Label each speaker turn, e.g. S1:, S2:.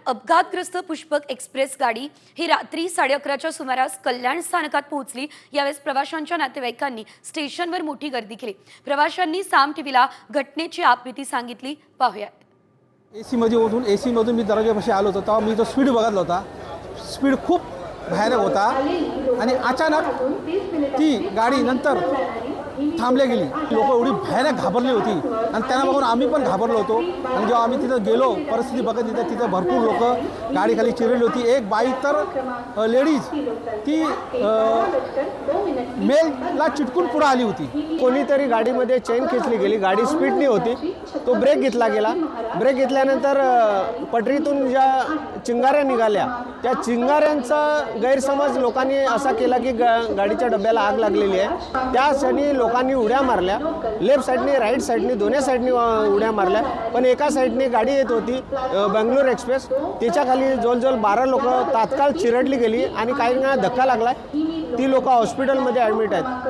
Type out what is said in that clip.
S1: अपघातग्रस्त पुष्पक एक्सप्रेस गाडी ही रात्री 11:30च्या सुमारास कल्याण स्थानकात पोहोचली। यावेळेस प्रवाशांच्या नातेवाईकांनी स्टेशनवर मोठी गर्दी केली। प्रवाशांनी साम टीव्हीला घटनेची आपबीती सांगितली। पाहूयात।
S2: एसी मधून मी दरवाजापाशी आलो होतो तेव्हा मी तो स्पीड बघितला होता। स्पीड खूप भयानक होता आणि अचानक ती गाडी नंतर थांबल्या गेली। लोक एवढी भयानक घाबरली होती आणि त्यांना बघून आम्ही पण घाबरलो होतो। आणि जेव्हा आम्ही तिथे गेलो परिस्थिती बघितली तर तिथे भरपूर लोक गाडीखाली चिरडली होती। एक बाई तर लेडीज ती मेलला चिटकून पुढे आली होती।
S3: कोणीतरी गाडीमध्ये चेन खेचली गेली, गाडी स्पीडने होती, तो ब्रेक घेतला गेला। ब्रेक घेतल्यानंतर पटरीतून ज्या चिंगाऱ्या निघाल्या त्या चिंगाऱ्यांचा गैरसमज लोकांनी असा केला की गाडीच्या डब्याला आग लागलेली आहे। त्या क्षणी लोकांनी उड्या मारल्या, लेफ्ट साईडने राईट साईडने दोन्ही साईडने उड्या मारल्या। पण एका साईडने गाडी येत होती बेंगलोर एक्सप्रेस, त्याच्या खाली जवळजवळ 12 लोक तात्काळ चिरडली गेली आणि काहींना धक्का लागला। ती लोक हॉस्पिटलमध्ये ॲडमिट आहेत।